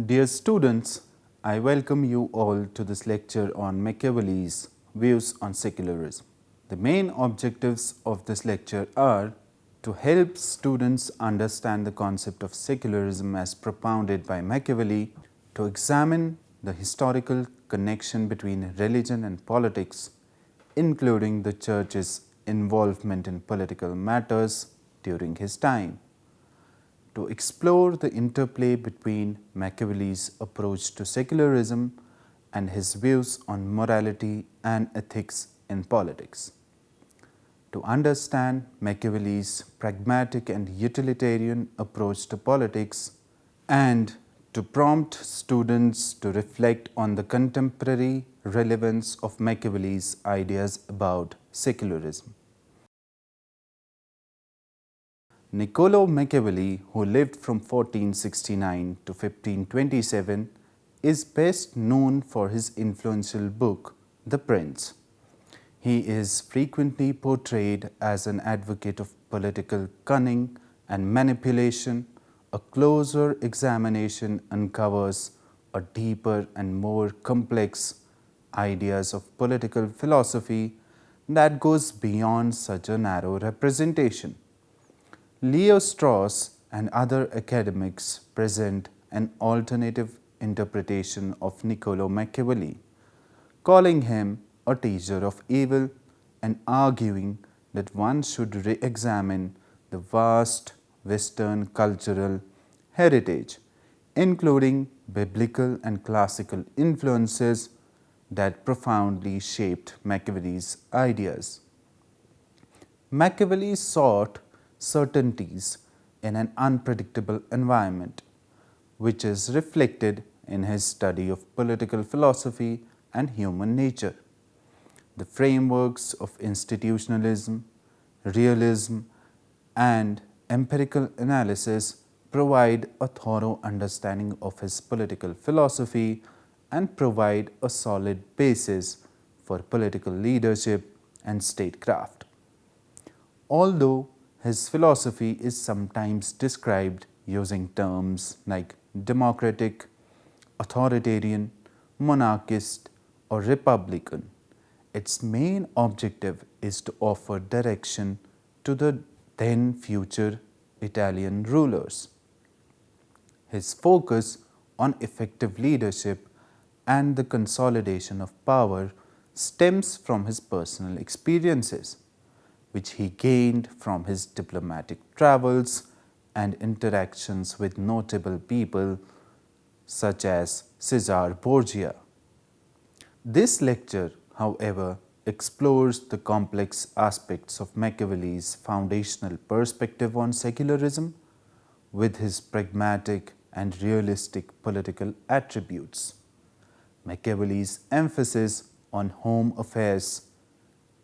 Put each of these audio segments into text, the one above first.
Dear students, I welcome you all to this lecture on Machiavelli's views on secularism. The main objectives of this lecture are to help students understand the concept of secularism as propounded by Machiavelli, to examine the historical connection between religion and politics, including the church's involvement in political matters during his time, to explore the interplay between Machiavelli's approach to secularism and his views on morality and ethics in politics, to understand Machiavelli's pragmatic and utilitarian approach to politics, and to prompt students to reflect on the contemporary relevance of Machiavelli's ideas about secularism. Niccolo Machiavelli, who lived from 1469 to 1527, is best known for his influential book, The Prince. He is frequently portrayed as an advocate of political cunning and manipulation. A closer examination uncovers a deeper and more complex ideas of political philosophy that goes beyond such a narrow representation. Leo Strauss and other academics present an alternative interpretation of Niccolo Machiavelli, calling him a teacher of evil and arguing that one should re-examine the vast Western cultural heritage, including biblical and classical influences that profoundly shaped Machiavelli's ideas. Machiavelli sought certainties in an unpredictable environment, which is reflected in his study of political philosophy and human nature. The frameworks of institutionalism, realism, and empirical analysis provide a thorough understanding of his political philosophy and provide a solid basis for political leadership and statecraft. Although his philosophy is sometimes described using terms like democratic, authoritarian, monarchist, or republican, its main objective is to offer direction to the then future Italian rulers. His focus on effective leadership and the consolidation of power stems from his personal experiences, which he gained from his diplomatic travels and interactions with notable people such as Caesar Borgia. This lecture, however, explores the complex aspects of Machiavelli's foundational perspective on secularism with his pragmatic and realistic political attributes. Machiavelli's emphasis on home affairs,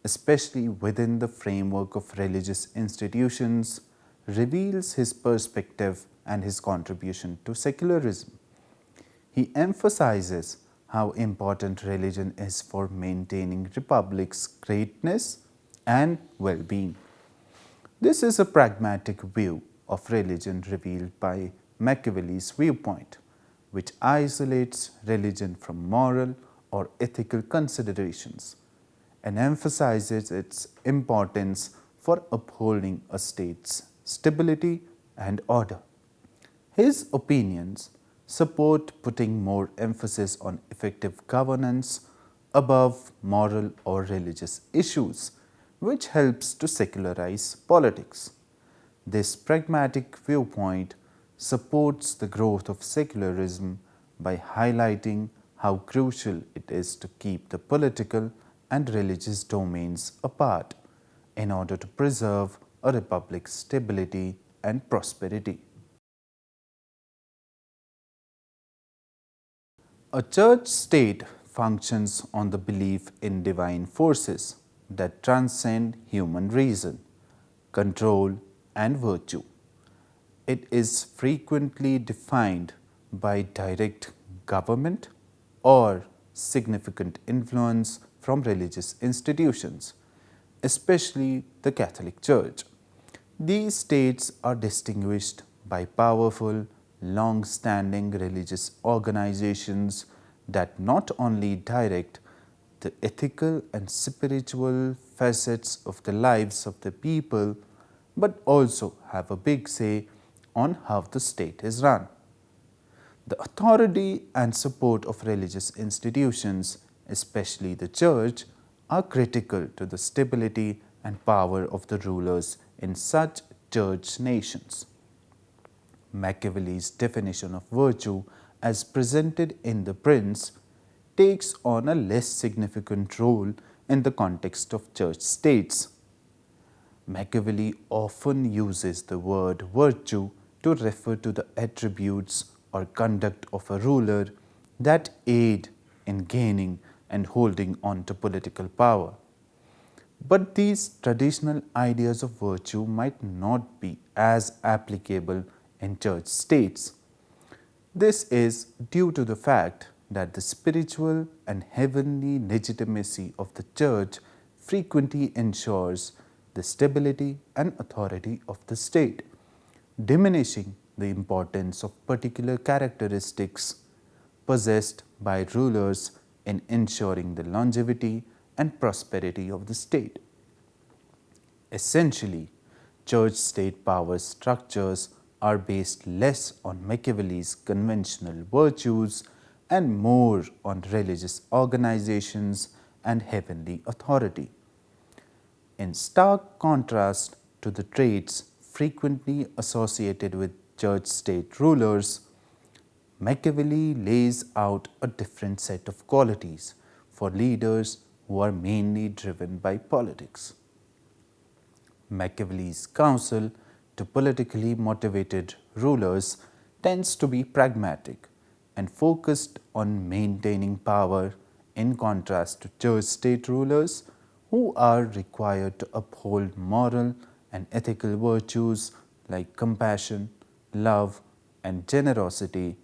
especially within the framework of religious institutions, reveals his perspective and his contribution to secularism. He emphasizes how important religion is for maintaining republics' greatness and well-being. This is a pragmatic view of religion revealed by Machiavelli's viewpoint, which isolates religion from moral or ethical considerations and emphasizes its importance for upholding a state's stability and order. His opinions support putting more emphasis on effective governance above moral or religious issues, which helps to secularize politics. This pragmatic viewpoint supports the growth of secularism by highlighting how crucial it is to keep the political and religious domains apart in order to preserve a republic's stability and prosperity. A church state functions on the belief in divine forces that transcend human reason, control, and virtue. It is frequently defined by direct government or significant influence from religious institutions, especially the Catholic Church. These states are distinguished by powerful, long-standing religious organizations that not only direct the ethical and spiritual facets of the lives of the people, but also have a big say on how the state is run. The authority and support of religious institutions, especially the church, are critical to the stability and power of the rulers in such church nations. Machiavelli's definition of virtue, as presented in The Prince, takes on a less significant role in the context of church states. Machiavelli often uses the word virtue to refer to the attributes or conduct of a ruler that aid in gaining and holding on to political power. But these traditional ideas of virtue might not be as applicable in church states. This is due to the fact that the spiritual and heavenly legitimacy of the church frequently ensures the stability and authority of the state, diminishing the importance of particular characteristics possessed by rulers in ensuring the longevity and prosperity of the state. Essentially, church-state power structures are based less on Machiavelli's conventional virtues and more on religious organizations and heavenly authority. In stark contrast to the traits frequently associated with church-state rulers, Machiavelli lays out a different set of qualities for leaders who are mainly driven by politics. Machiavelli's counsel to politically motivated rulers tends to be pragmatic and focused on maintaining power, in contrast to church-state rulers who are required to uphold moral and ethical virtues like compassion, love, and generosity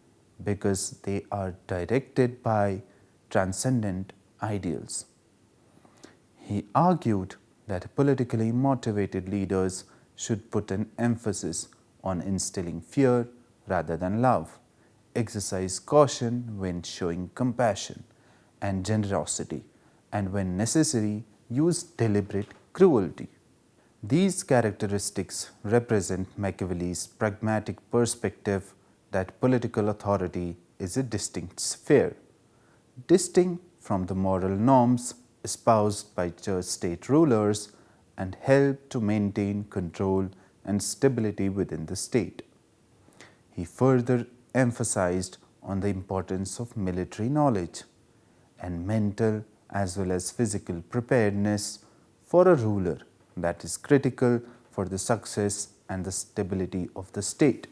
because they are directed by transcendent ideals. He argued that politically motivated leaders should put an emphasis on instilling fear rather than love, exercise caution when showing compassion and generosity, and when necessary, use deliberate cruelty. These characteristics represent Machiavelli's pragmatic perspective that political authority is a distinct sphere, distinct from the moral norms espoused by church-state rulers and help to maintain control and stability within the state. He further emphasized on the importance of military knowledge and mental as well as physical preparedness for a ruler that is critical for the success and the stability of the state,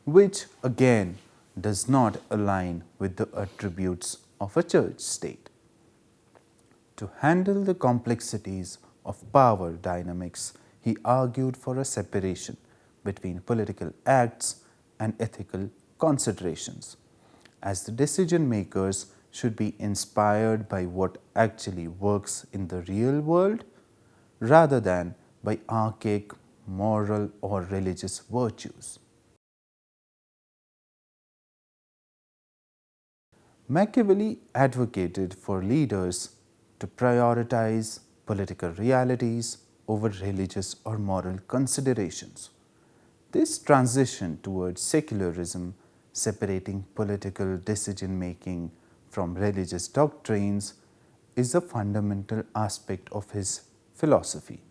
which again does not align with the attributes of a church state. To handle the complexities of power dynamics, he argued for a separation between political acts and ethical considerations, as the decision makers should be inspired by what actually works in the real world rather than by archaic moral or religious virtues. Machiavelli advocated for leaders to prioritize political realities over religious or moral considerations. This transition towards secularism, separating political decision making from religious doctrines, is a fundamental aspect of his philosophy.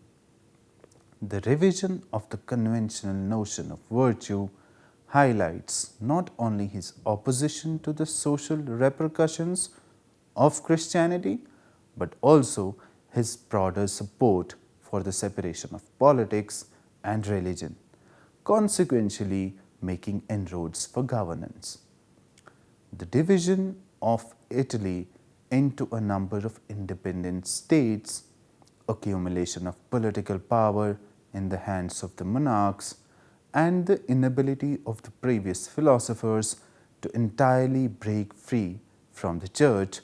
The revision of the conventional notion of virtue highlights not only his opposition to the social repercussions of Christianity, but also his broader support for the separation of politics and religion, consequentially making inroads for governance. The division of Italy into a number of independent states, accumulation of political power in the hands of the monarchs, and the inability of the previous philosophers to entirely break free from the church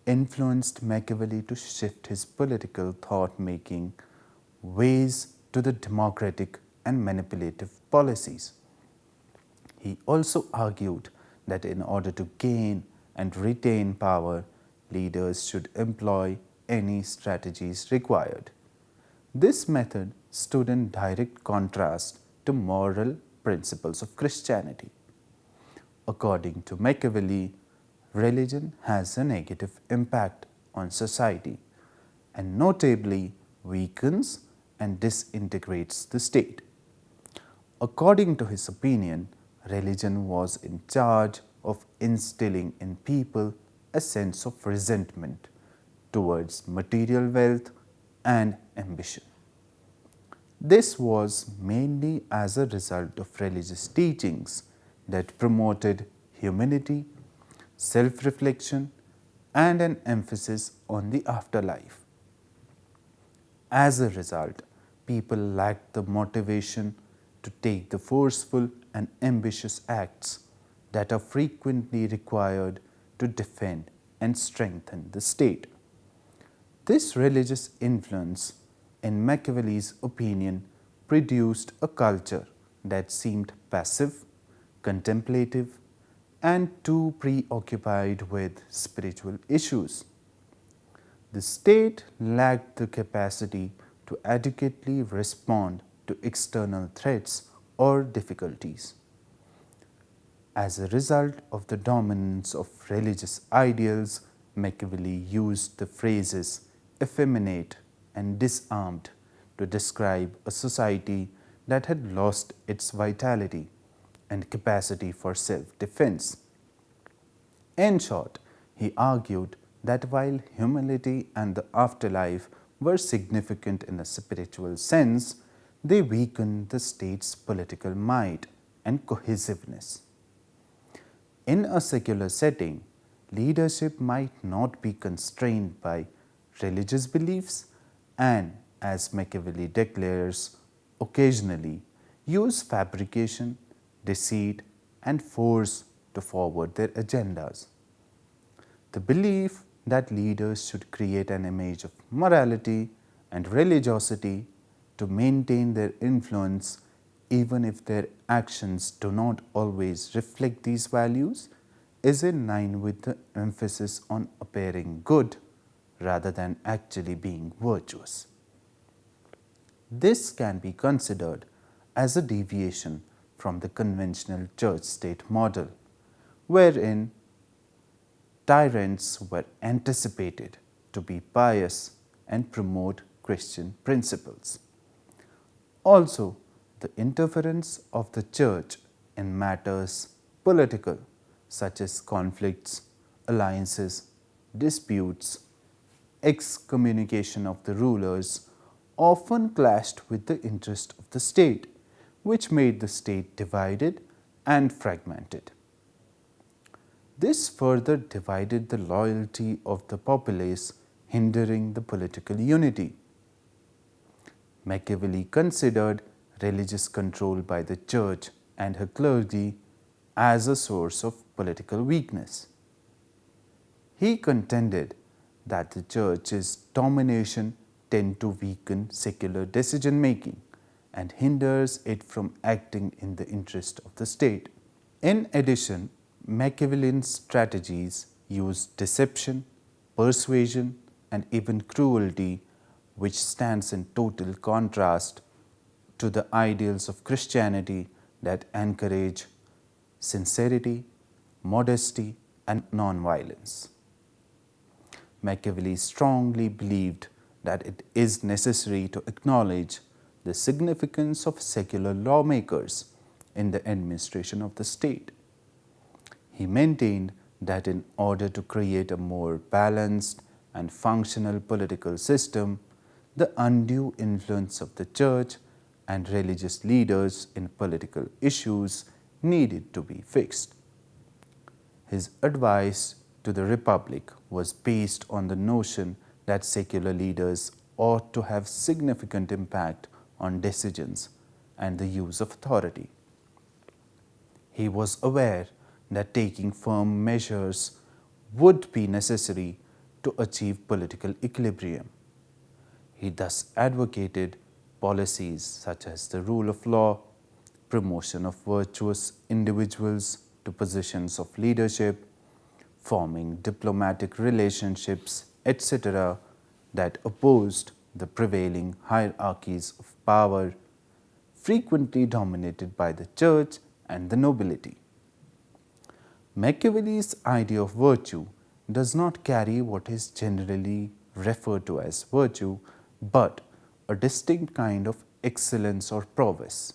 influenced Machiavelli to shift his political thought-making ways to the democratic and manipulative policies. He also argued that in order to gain and retain power, leaders should employ any strategies required. This method stood in direct contrast to moral principles of Christianity. According to Machiavelli, religion has a negative impact on society and notably weakens and disintegrates the state. According to his opinion, religion was in charge of instilling in people a sense of resentment towards material wealth and ambition. This was mainly as a result of religious teachings that promoted humility, self reflection, and an emphasis on the afterlife. As a result, people lacked the motivation to take the forceful and ambitious acts that are frequently required to defend and strengthen the state. This religious influence, in Machiavelli's opinion, produced a culture that seemed passive, contemplative, and too preoccupied with spiritual issues. The state lacked the capacity to adequately respond to external threats or difficulties. As a result of the dominance of religious ideals, Machiavelli used the phrases effeminate and disarmed to describe a society that had lost its vitality and capacity for self-defense. In short, he argued that while humility and the afterlife were significant in a spiritual sense, they weakened the state's political might and cohesiveness. In a secular setting, leadership might not be constrained by religious beliefs and, as Machiavelli declares, occasionally use fabrication, deceit, and force to forward their agendas. The belief that leaders should create an image of morality and religiosity to maintain their influence, even if their actions do not always reflect these values, is in line with the emphasis on appearing good rather than actually being virtuous. This can be considered as a deviation from the conventional church-state model, wherein tyrants were anticipated to be pious and promote Christian principles. Also, the interference of the church in matters political, such as conflicts, alliances, disputes, excommunication of the rulers, often clashed with the interest of the state, which made the state divided and fragmented. This further divided the loyalty of the populace, hindering the political unity. Machiavelli considered religious control by the church and her clergy as a source of political weakness. He contended that the church's domination tends to weaken secular decision making and hinders it from acting in the interest of the state. In addition, Machiavellian strategies use deception, persuasion, and even cruelty, which stands in total contrast to the ideals of Christianity that encourage sincerity, modesty, and nonviolence. Machiavelli strongly believed that it is necessary to acknowledge the significance of secular lawmakers in the administration of the state. He maintained that in order to create a more balanced and functional political system, the undue influence of the church and religious leaders in political issues needed to be fixed. His advice to the Republic was based on the notion that secular leaders ought to have significant impact on decisions and the use of authority. He was aware that taking firm measures would be necessary to achieve political equilibrium. He thus advocated policies such as the rule of law, promotion of virtuous individuals to positions of leadership, forming diplomatic relationships, etc., that opposed the prevailing hierarchies of power, frequently dominated by the church and the nobility. Machiavelli's idea of virtue does not carry what is generally referred to as virtue, but a distinct kind of excellence or prowess.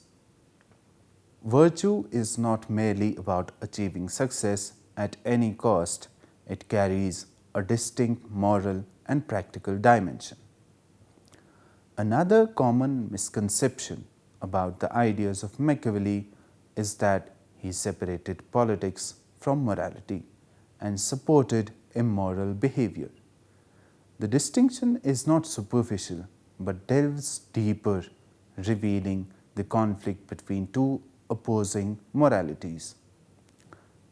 Virtue is not merely about achieving success at any cost, it carries a distinct moral and practical dimension. Another common misconception about the ideas of Machiavelli is that he separated politics from morality and supported immoral behavior. The distinction is not superficial but delves deeper, revealing the conflict between two opposing moralities.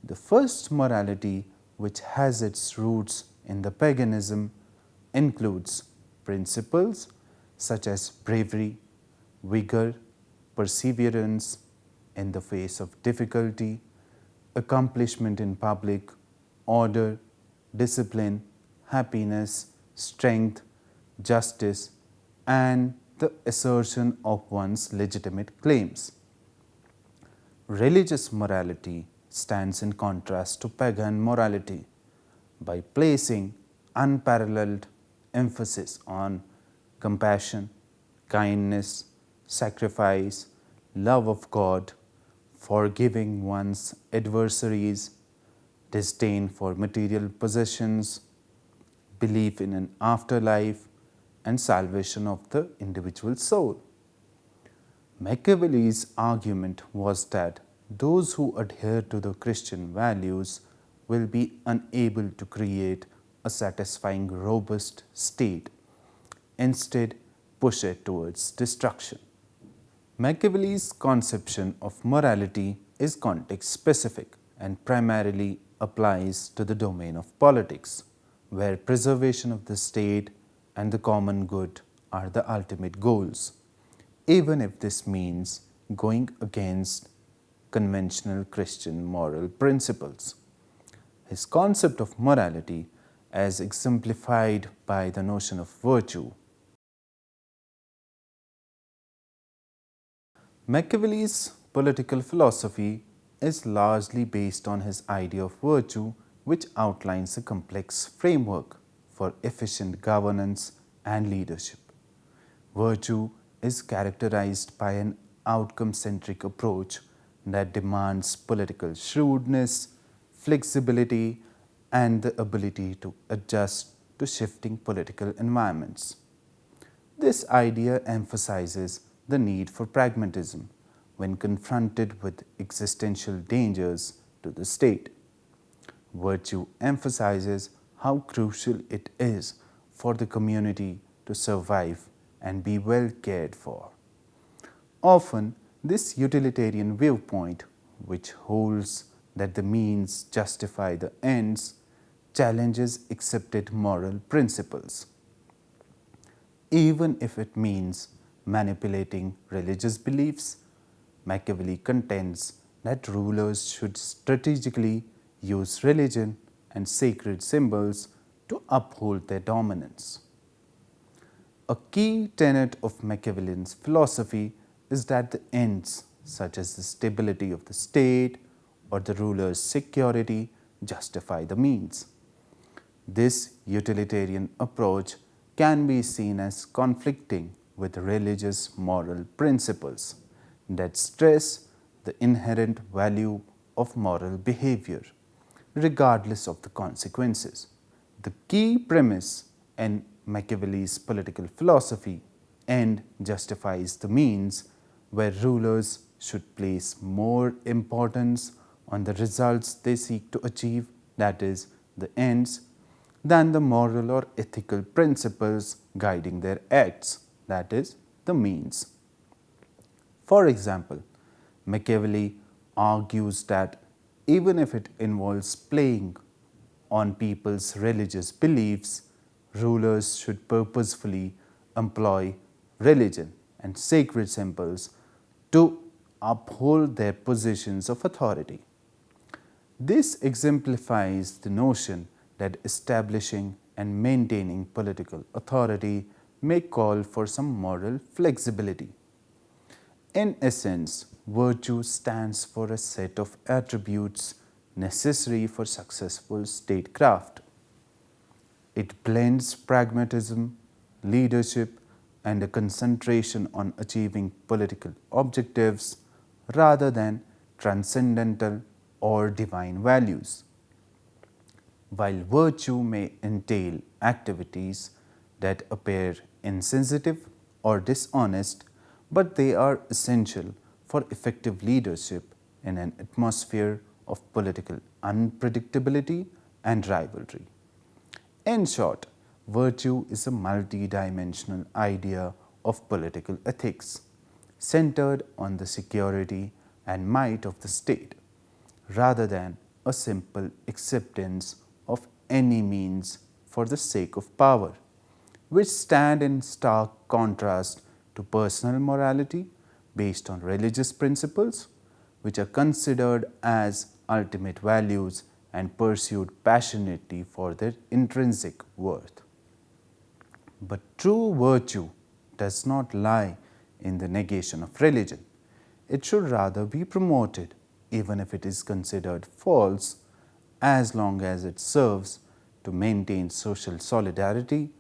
The first morality, which has its roots in the paganism, includes principles such as bravery, vigor, perseverance in the face of difficulty, accomplishment in public, order, discipline, happiness, strength, justice, and the assertion of one's legitimate claims. Religious morality stands in contrast to pagan morality by placing unparalleled emphasis on compassion, kindness, sacrifice, love of God, forgiving one's adversaries, disdain for material possessions, belief in an afterlife, and salvation of the individual soul. Machiavelli's argument was that those who adhere to the Christian values will be unable to create a satisfying, robust state, instead, push it towards destruction. Machiavelli's conception of morality is context specific and primarily applies to the domain of politics, where preservation of the state and the common good are the ultimate goals, even if this means going against conventional Christian moral principles. His concept of morality, as exemplified by the notion of virtue. Machiavelli's political philosophy is largely based on his idea of virtue, which outlines a complex framework for efficient governance and leadership. Virtue is characterized by an outcome-centric approach that demands political shrewdness, flexibility, and the ability to adjust to shifting political environments. This idea emphasizes the need for pragmatism when confronted with existential dangers to the state. Virtue emphasizes how crucial it is for the community to survive and be well cared for. Often, this utilitarian viewpoint, which holds that the means justify the ends, challenges accepted moral principles. Even if it means manipulating religious beliefs, Machiavelli contends that rulers should strategically use religion and sacred symbols to uphold their dominance. A key tenet of Machiavellian's philosophy is that the ends, such as the stability of the state or the ruler's security, justify the means. This utilitarian approach can be seen as conflicting with religious moral principles that stress the inherent value of moral behavior, regardless of the consequences. The key premise in Machiavelli's political philosophy, end justifies the means, where rulers should place more importance on the results they seek to achieve, that is, the ends, than the moral or ethical principles guiding their acts, that is, the means. For example, Machiavelli argues that even if it involves playing on people's religious beliefs, rulers should purposefully employ religion and sacred symbols to uphold their positions of authority. This exemplifies the notion that establishing and maintaining political authority may call for some moral flexibility. In essence, virtue stands for a set of attributes necessary for successful statecraft. It blends pragmatism, leadership, and a concentration on achieving political objectives rather than transcendental or divine values. While virtue may entail activities that appear insensitive or dishonest, but they are essential for effective leadership in an atmosphere of political unpredictability and rivalry. In short, virtue is a multidimensional idea of political ethics, centered on the security and might of the state, rather than a simple acceptance of any means for the sake of power, which stand in stark contrast to personal morality based on religious principles, which are considered as ultimate values and pursued passionately for their intrinsic worth. But true virtue does not lie in the negation of religion. It should rather be promoted, even if it is considered false, as long as it serves to maintain social solidarity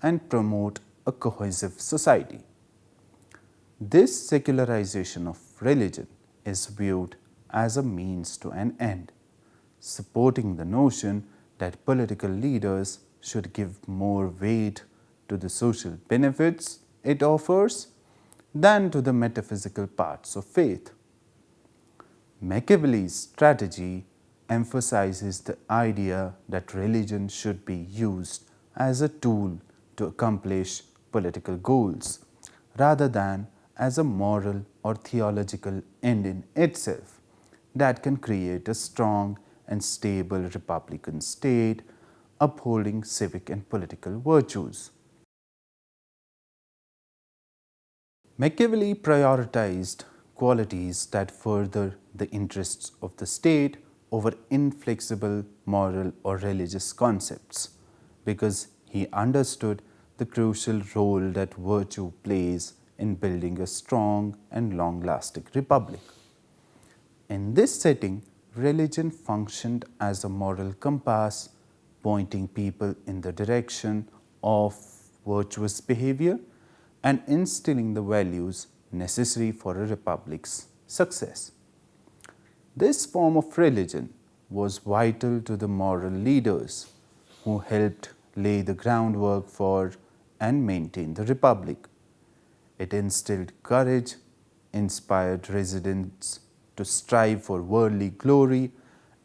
and promote a cohesive society. This secularization of religion is viewed as a means to an end, supporting the notion that political leaders should give more weight to the social benefits it offers than to the metaphysical parts of faith. Machiavelli's strategy emphasizes the idea that religion should be used as a tool to accomplish political goals rather than as a moral or theological end in itself that can create a strong and stable republican state upholding civic and political virtues. Machiavelli prioritized qualities that further the interests of the state over inflexible moral or religious concepts because he understood the crucial role that virtue plays in building a strong and long lasting republic. In this setting, religion functioned as a moral compass, pointing people in the direction of virtuous behavior and instilling the values necessary for a republic's success. This form of religion was vital to the moral leaders who helped lay the groundwork for and maintain the republic. It instilled courage, inspired residents to strive for worldly glory,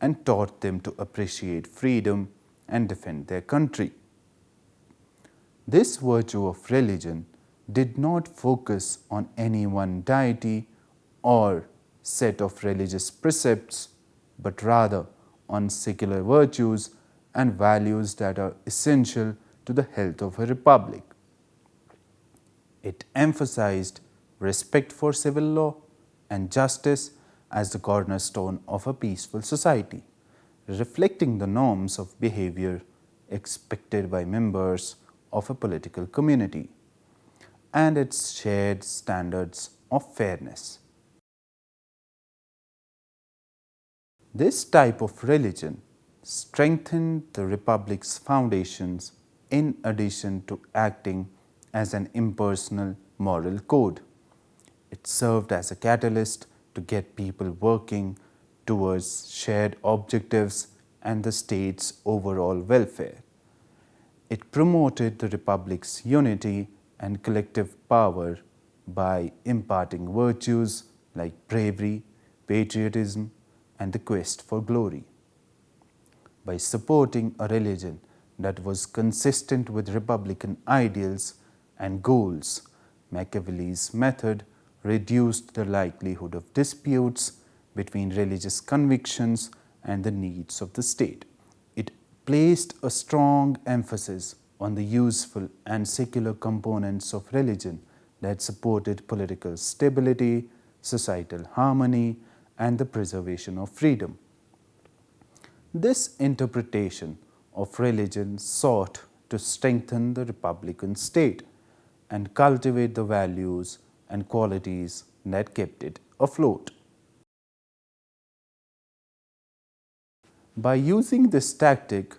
and taught them to appreciate freedom and defend their country. This virtue of religion did not focus on any one deity or set of religious precepts, but rather on secular virtues and values that are essential to the health of a republic. It emphasized respect for civil law and justice as the cornerstone of a peaceful society, reflecting the norms of behavior expected by members of a political community and its shared standards of fairness. This type of religion strengthened the republic's foundations in addition to acting as an impersonal moral code. It served as a catalyst to get people working towards shared objectives and the state's overall welfare. It promoted the republic's unity and collective power by imparting virtues like bravery, patriotism, and the quest for glory. By supporting a religion that was consistent with republican ideals and goals, Machiavelli's method reduced the likelihood of disputes between religious convictions and the needs of the state. It placed a strong emphasis on the useful and secular components of religion that supported political stability, societal harmony, and the preservation of freedom. This interpretation of religion sought to strengthen the republican state and cultivate the values and qualities that kept it afloat. By using this tactic,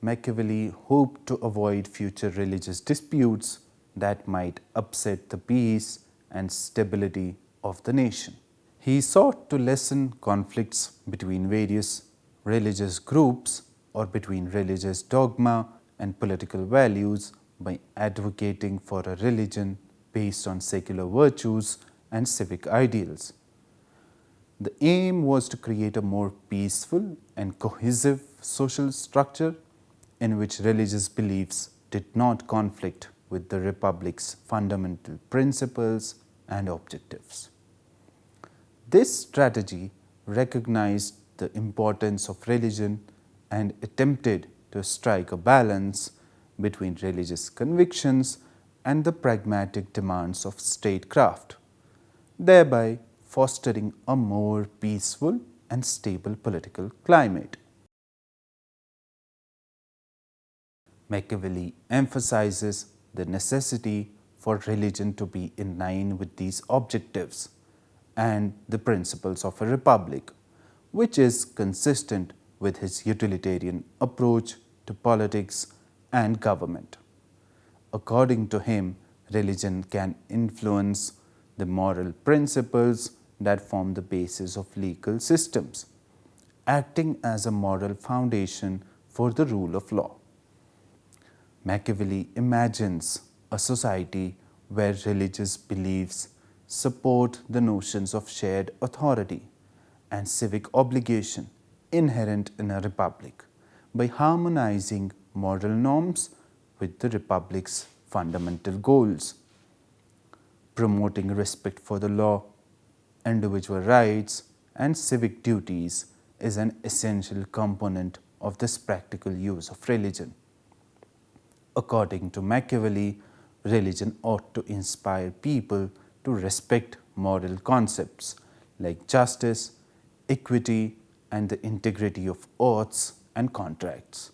Machiavelli hoped to avoid future religious disputes that might upset the peace and stability of the nation. He sought to lessen conflicts between various religious groups or between religious dogma and political values by advocating for a religion based on secular virtues and civic ideals. The aim was to create a more peaceful and cohesive social structure in which religious beliefs did not conflict with the republic's fundamental principles and objectives. This strategy recognized the importance of religion and attempted to strike a balance between religious convictions and the pragmatic demands of statecraft, thereby fostering a more peaceful and stable political climate. Machiavelli emphasizes the necessity for religion to be in line with these objectives and the principles of a republic, which is consistent with his utilitarian approach to politics and government. According to him, religion can influence the moral principles that form the basis of legal systems, acting as a moral foundation for the rule of law. Machiavelli imagines a society where religious beliefs support the notions of shared authority and civic obligation inherent in a republic by harmonizing moral norms with the republic's fundamental goals. Promoting respect for the law, individual rights, and civic duties is an essential component of this practical use of religion. According to Machiavelli, religion ought to inspire people to respect moral concepts like justice, equity, and the integrity of oaths and contracts.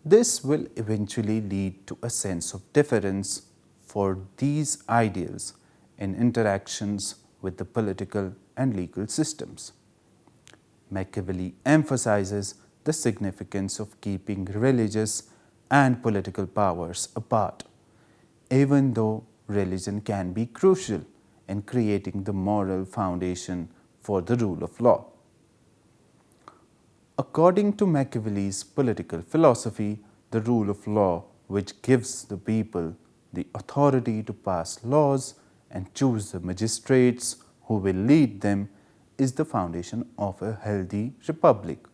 This will eventually lead to a sense of deference for these ideals in interactions with the political and legal systems. Machiavelli emphasizes the significance of keeping religious and political powers apart, even though religion can be crucial in creating the moral foundation for the rule of law. According to Machiavelli's political philosophy, the rule of law, which gives the people the authority to pass laws and choose the magistrates who will lead them, is the foundation of a healthy republic.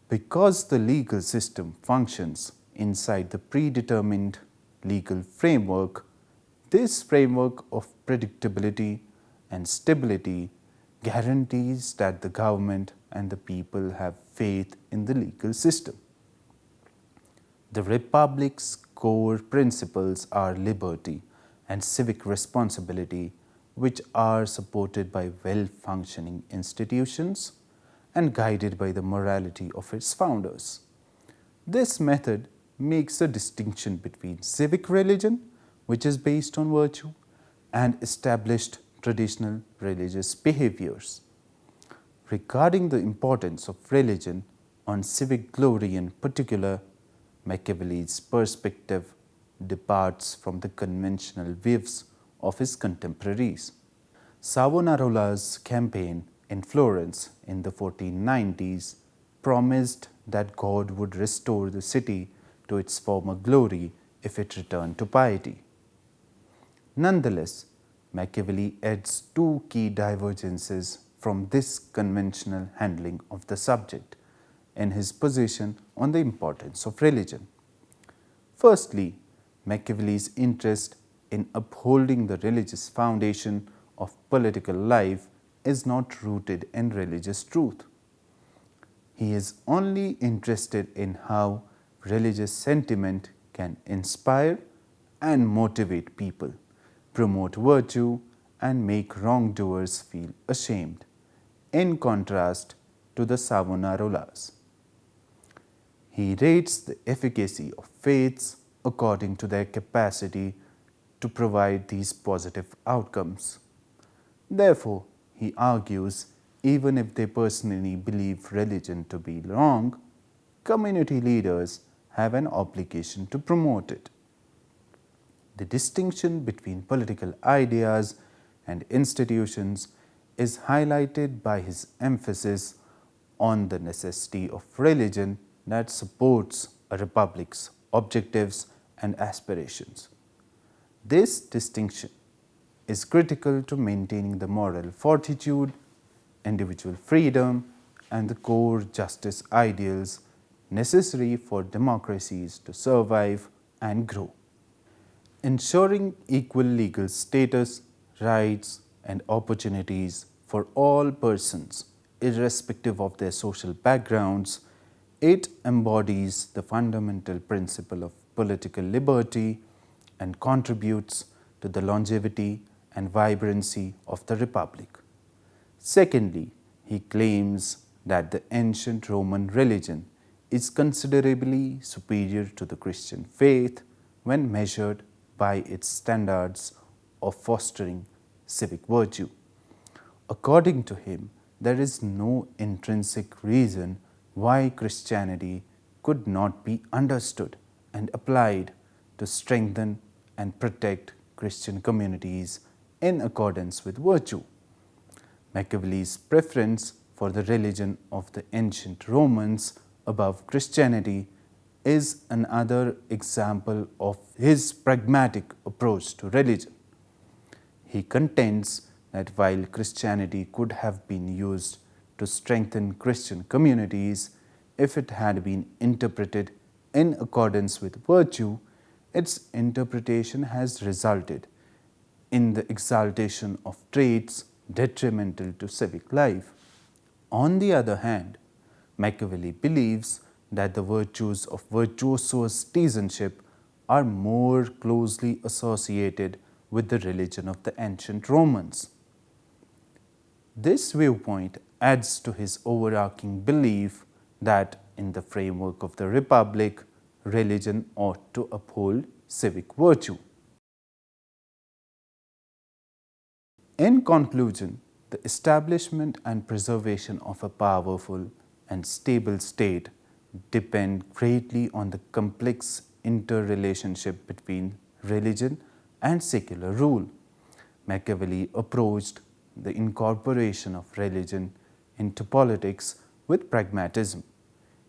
Because the legal system functions inside the predetermined legal framework, this framework of predictability and stability guarantees that the government and the people have faith in the legal system. The republic's core principles are liberty and civic responsibility, which are supported by well-functioning institutions and guided by the morality of its founders. This method makes a distinction between civic religion, which is based on virtue, and established traditional religious behaviors. Regarding the importance of religion on civic glory in particular, Machiavelli's perspective departs from the conventional views of his contemporaries. Savonarola's campaign in Florence in the 1490s promised that God would restore the city to its former glory if it returned to piety. Nonetheless, Machiavelli adds two key divergences from this conventional handling of the subject in his position on the importance of religion. Firstly, Machiavelli's interest in upholding the religious foundation of political life is not rooted in religious truth. He is only interested in how religious sentiment can inspire and motivate people, promote virtue, and make wrongdoers feel ashamed, in contrast to the Savonarolas. He rates the efficacy of faiths according to their capacity to provide these positive outcomes. Therefore, he argues, even if they personally believe religion to be wrong, community leaders have an obligation to promote it. The distinction between political ideas and institutions is highlighted by his emphasis on the necessity of religion that supports a republic's objectives and aspirations. This distinction is critical to maintaining the moral fortitude, individual freedom, and the core justice ideals necessary for democracies to survive and grow. Ensuring equal legal status, rights, and opportunities for all persons, irrespective of their social backgrounds, it embodies the fundamental principle of political liberty and contributes to the longevity and vibrancy of the Republic. Secondly, he claims that the ancient Roman religion is considerably superior to the Christian faith when measured by its standards of fostering civic virtue. According to him, there is no intrinsic reason why Christianity could not be understood and applied to strengthen and protect Christian communities in accordance with virtue. Machiavelli's preference for the religion of the ancient Romans above Christianity is another example of his pragmatic approach to religion. He contends that while Christianity could have been used to strengthen Christian communities if it had been interpreted in accordance with virtue, its interpretation has resulted in the exaltation of traits detrimental to civic life. On the other hand, Machiavelli believes that the virtues of virtuoso citizenship are more closely associated with the religion of the ancient Romans. This viewpoint adds to his overarching belief that in the framework of the Republic, religion ought to uphold civic virtue. In conclusion, the establishment and preservation of a powerful and stable state depend greatly on the complex interrelationship between religion and secular rule. Machiavelli approached the incorporation of religion into politics with pragmatism.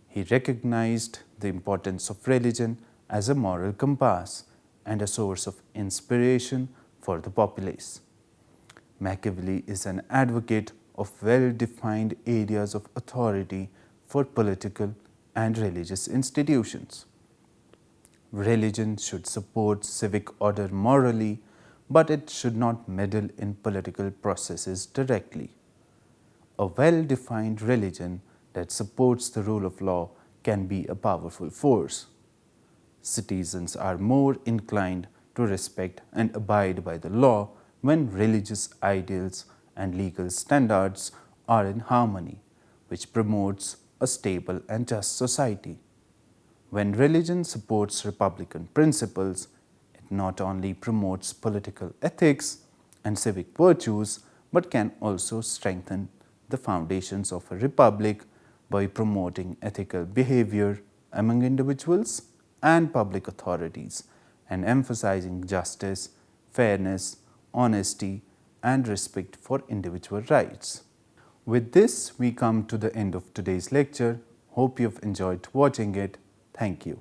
He recognized the importance of religion as a moral compass and a source of inspiration for the populace. Machiavelli is an advocate of well-defined areas of authority for political and religious institutions. Religion should support civic order morally, but it should not meddle in political processes directly. A well-defined religion that supports the rule of law can be a powerful force. Citizens are more inclined to respect and abide by the law when religious ideals and legal standards are in harmony, which promotes a stable and just society. When religion supports republican principles, it not only promotes political ethics and civic virtues, but can also strengthen the foundations of a republic by promoting ethical behavior among individuals and public authorities and emphasizing justice, fairness, honesty, and respect for individual rights. With this, we come to the end of today's lecture. Hope you've enjoyed watching it. Thank you.